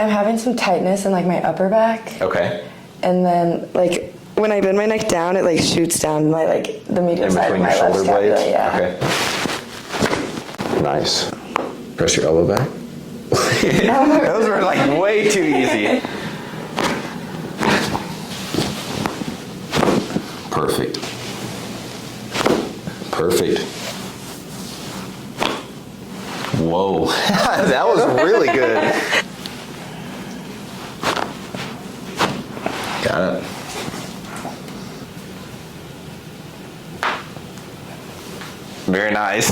I'm having some tightness in like my upper back. Okay. And then like when I bend my neck down, it like shoots down my like the medial In side of between my your left shoulder scapula. blades? Yeah. Okay. Nice. Press your elbow back. Those were like way too easy. Perfect. Perfect. Whoa. That was really good. Got it. Very nice.